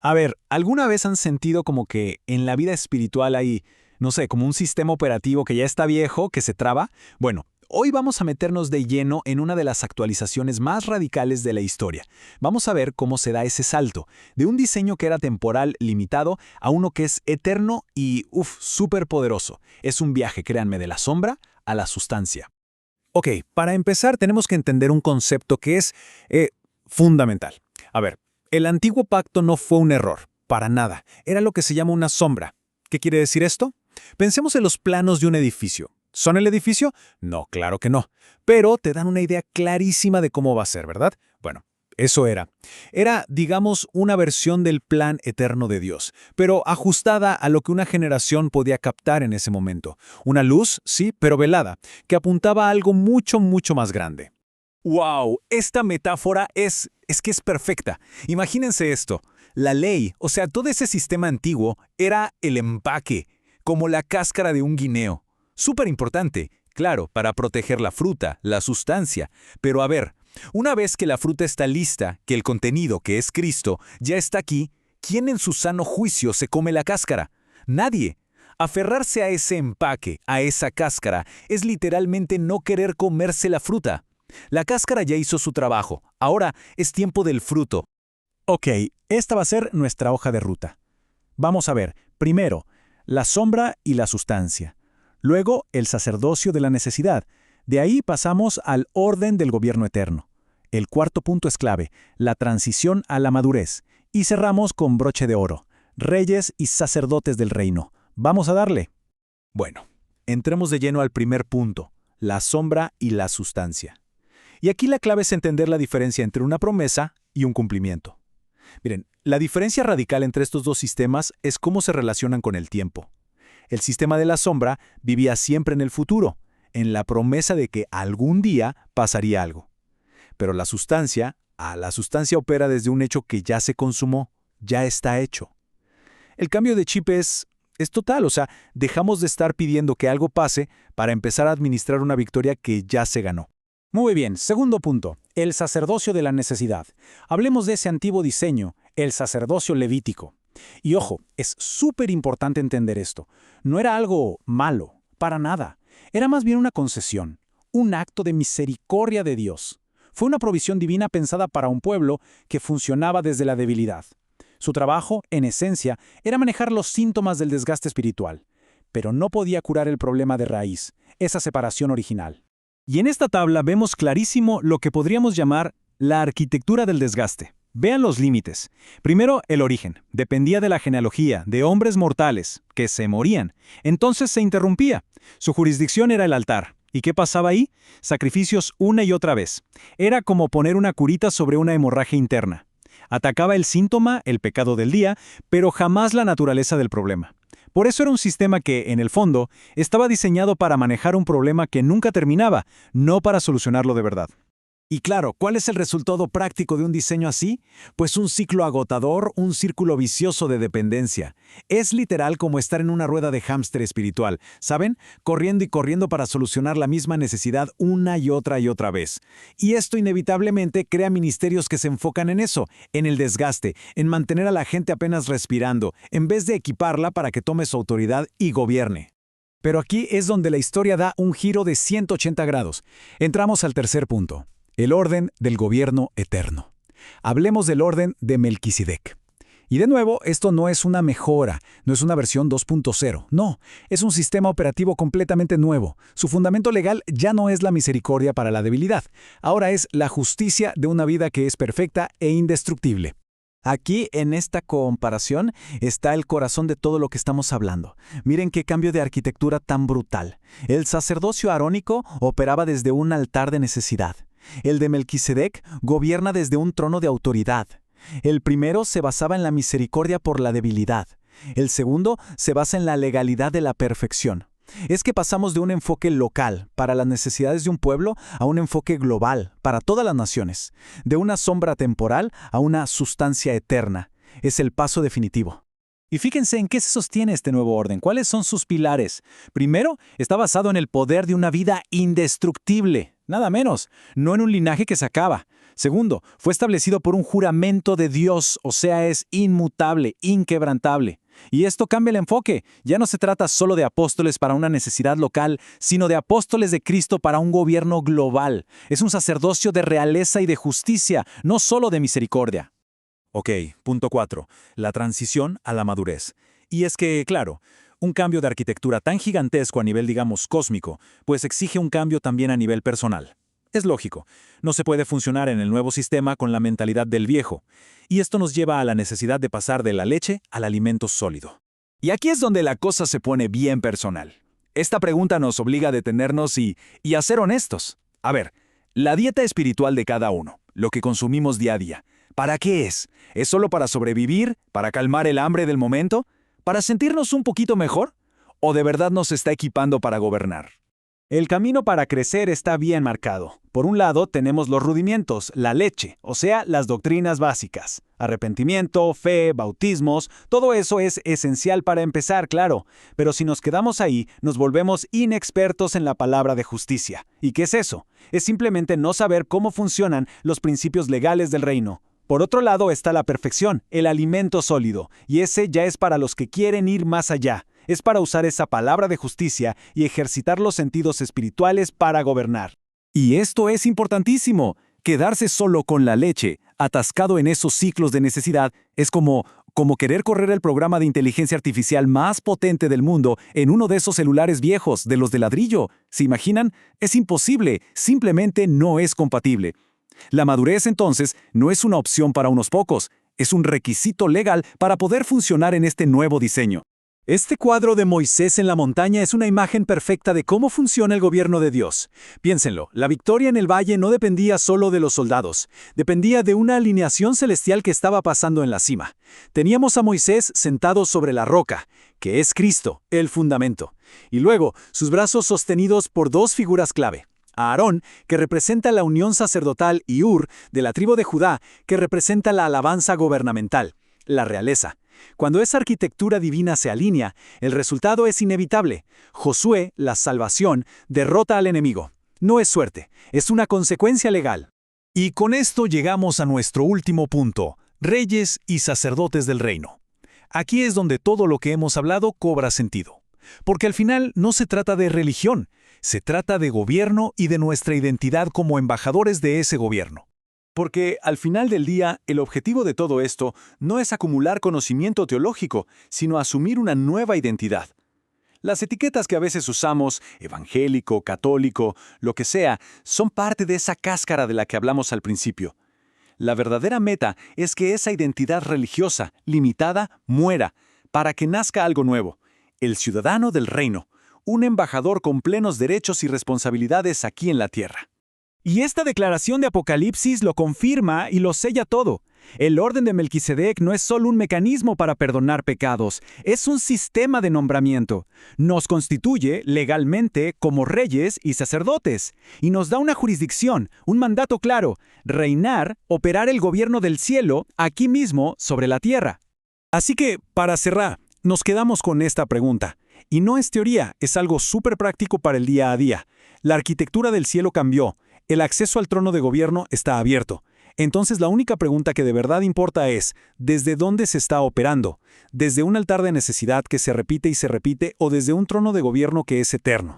A ver, ¿alguna vez han sentido como que en la vida espiritual hay, no sé, como un sistema operativo que ya está viejo, que se traba? Bueno, hoy vamos a meternos de lleno en una de las actualizaciones más radicales de la historia. Vamos a ver cómo se da ese salto, de un diseño que era temporal, limitado, a uno que es eterno y, súper poderoso. Es un viaje, créanme, de la sombra a la sustancia. Ok, para empezar tenemos que entender un concepto que es fundamental. A ver, el antiguo pacto no fue un error, para nada. Era lo que se llama una sombra. ¿Qué quiere decir esto? Pensemos en los planos de un edificio. ¿Son el edificio? No, claro que no. Pero te dan una idea clarísima de cómo va a ser, ¿verdad? Bueno, eso era. Era, digamos, una versión del plan eterno de Dios, pero ajustada a lo que una generación podía captar en ese momento. Una luz, sí, pero velada, que apuntaba a algo mucho, mucho más grande. ¡Wow! Esta metáfora es que es perfecta. Imagínense esto. La ley, o sea, todo ese sistema antiguo, era el empaque, como la cáscara de un guineo. Súper importante, claro, para proteger la fruta, la sustancia. Pero a ver, una vez que la fruta está lista, que el contenido, que es Cristo, ya está aquí, ¿quién en su sano juicio se come la cáscara? Nadie. Aferrarse a ese empaque, a esa cáscara, es literalmente no querer comerse la fruta. La cáscara ya hizo su trabajo, ahora es tiempo del fruto. Ok, esta va a ser nuestra hoja de ruta. Vamos a ver, primero, la sombra y la sustancia. Luego, el sacerdocio de la necesidad. De ahí pasamos al orden del gobierno eterno. El cuarto punto es clave, la transición a la madurez. Y cerramos con broche de oro, reyes y sacerdotes del reino. ¿Vamos a darle? Bueno, entremos de lleno al primer punto, la sombra y la sustancia. Y aquí la clave es entender la diferencia entre una promesa y un cumplimiento. Miren, la diferencia radical entre estos dos sistemas es cómo se relacionan con el tiempo. El sistema de la sombra vivía siempre en el futuro, en la promesa de que algún día pasaría algo. Pero la sustancia opera desde un hecho que ya se consumó, ya está hecho. El cambio de chip es total, o sea, dejamos de estar pidiendo que algo pase para empezar a administrar una victoria que ya se ganó. Muy bien, segundo punto, el sacerdocio de la necesidad. Hablemos de ese antiguo diseño, el sacerdocio levítico. Y ojo, es súper importante entender esto. No era algo malo, para nada. Era más bien una concesión, un acto de misericordia de Dios. Fue una provisión divina pensada para un pueblo que funcionaba desde la debilidad. Su trabajo, en esencia, era manejar los síntomas del desgaste espiritual, pero no podía curar el problema de raíz, esa separación original. Y en esta tabla vemos clarísimo lo que podríamos llamar la arquitectura del desgaste. Vean los límites. Primero, el origen. Dependía de la genealogía, de hombres mortales, que se morían. Entonces se interrumpía. Su jurisdicción era el altar. ¿Y qué pasaba ahí? Sacrificios una y otra vez. Era como poner una curita sobre una hemorragia interna. Atacaba el síntoma, el pecado del día, pero jamás la naturaleza del problema. Por eso era un sistema que, en el fondo, estaba diseñado para manejar un problema que nunca terminaba, no para solucionarlo de verdad. Y claro, ¿cuál es el resultado práctico de un diseño así? Pues un ciclo agotador, un círculo vicioso de dependencia. Es literal como estar en una rueda de hámster espiritual, ¿saben? Corriendo y corriendo para solucionar la misma necesidad una y otra vez. Y esto inevitablemente crea ministerios que se enfocan en eso, en el desgaste, en mantener a la gente apenas respirando, en vez de equiparla para que tome su autoridad y gobierne. Pero aquí es donde la historia da un giro de 180 grados. Entramos al tercer punto. El orden del gobierno eterno. Hablemos del orden de Melquisedec. Y de nuevo, esto no es una mejora, no es una versión 2.0, no, es un sistema operativo completamente nuevo. Su fundamento legal ya no es la misericordia para la debilidad, ahora es la justicia de una vida que es perfecta e indestructible. Aquí, en esta comparación, está el corazón de todo lo que estamos hablando. Miren qué cambio de arquitectura tan brutal. El sacerdocio arónico operaba desde un altar de necesidad. El de Melquisedec gobierna desde un trono de autoridad. El primero se basaba en la misericordia por la debilidad. El segundo se basa en la legalidad de la perfección. Es que pasamos de un enfoque local, para las necesidades de un pueblo, a un enfoque global, para todas las naciones. De una sombra temporal a una sustancia eterna. Es el paso definitivo. Y fíjense en qué se sostiene este nuevo orden, cuáles son sus pilares. Primero, está basado en el poder de una vida indestructible, nada menos, no en un linaje que se acaba. Segundo, fue establecido por un juramento de Dios, o sea, es inmutable, inquebrantable. Y esto cambia el enfoque. Ya no se trata solo de apóstoles para una necesidad local, sino de apóstoles de Cristo para un gobierno global. Es un sacerdocio de realeza y de justicia, no solo de misericordia. Ok, punto 4. La transición a la madurez. Y es que, claro, un cambio de arquitectura tan gigantesco a nivel, digamos, cósmico, pues exige un cambio también a nivel personal. Es lógico, no se puede funcionar en el nuevo sistema con la mentalidad del viejo, y esto nos lleva a la necesidad de pasar de la leche al alimento sólido. Y aquí es donde la cosa se pone bien personal. Esta pregunta nos obliga a detenernos y a ser honestos. A ver, la dieta espiritual de cada uno, lo que consumimos día a día, ¿para qué es? ¿Es solo para sobrevivir? ¿Para calmar el hambre del momento? ¿Para sentirnos un poquito mejor? ¿O de verdad nos está equipando para gobernar? El camino para crecer está bien marcado. Por un lado, tenemos los rudimentos, la leche, o sea, las doctrinas básicas. Arrepentimiento, fe, bautismos, todo eso es esencial para empezar, claro. Pero si nos quedamos ahí, nos volvemos inexpertos en la palabra de justicia. ¿Y qué es eso? Es simplemente no saber cómo funcionan los principios legales del reino. Por otro lado está la perfección, el alimento sólido, y ese ya es para los que quieren ir más allá. Es para usar esa palabra de justicia y ejercitar los sentidos espirituales para gobernar. Y esto es importantísimo. Quedarse solo con la leche, atascado en esos ciclos de necesidad, es como querer correr el programa de inteligencia artificial más potente del mundo en uno de esos celulares viejos, de los de ladrillo. ¿Se imaginan? Es imposible, simplemente no es compatible. La madurez, entonces, no es una opción para unos pocos, es un requisito legal para poder funcionar en este nuevo diseño. Este cuadro de Moisés en la montaña es una imagen perfecta de cómo funciona el gobierno de Dios. Piénsenlo, la victoria en el valle no dependía solo de los soldados, dependía de una alineación celestial que estaba pasando en la cima. Teníamos a Moisés sentado sobre la roca, que es Cristo, el fundamento, y luego sus brazos sostenidos por dos figuras clave. A Aarón, que representa la unión sacerdotal, y Hur, de la tribu de Judá, que representa la alabanza gubernamental, la realeza. Cuando esa arquitectura divina se alinea, el resultado es inevitable. Josué, la salvación, derrota al enemigo. No es suerte, es una consecuencia legal. Y con esto llegamos a nuestro último punto, reyes y sacerdotes del reino. Aquí es donde todo lo que hemos hablado cobra sentido. Porque al final no se trata de religión, se trata de gobierno y de nuestra identidad como embajadores de ese gobierno. Porque al final del día, el objetivo de todo esto no es acumular conocimiento teológico, sino asumir una nueva identidad. Las etiquetas que a veces usamos, evangélico, católico, lo que sea, son parte de esa cáscara de la que hablamos al principio. La verdadera meta es que esa identidad religiosa, limitada, muera, para que nazca algo nuevo, el ciudadano del reino, un embajador con plenos derechos y responsabilidades aquí en la tierra. Y esta declaración de Apocalipsis lo confirma y lo sella todo. El orden de Melquisedec no es solo un mecanismo para perdonar pecados, es un sistema de nombramiento. Nos constituye legalmente como reyes y sacerdotes, y nos da una jurisdicción, un mandato claro, reinar, operar el gobierno del cielo aquí mismo sobre la tierra. Así que, para cerrar, nos quedamos con esta pregunta. Y no es teoría, es algo súper práctico para el día a día. La arquitectura del cielo cambió. El acceso al trono de gobierno está abierto. Entonces la única pregunta que de verdad importa es, ¿desde dónde se está operando? ¿Desde un altar de necesidad que se repite y se repite o desde un trono de gobierno que es eterno?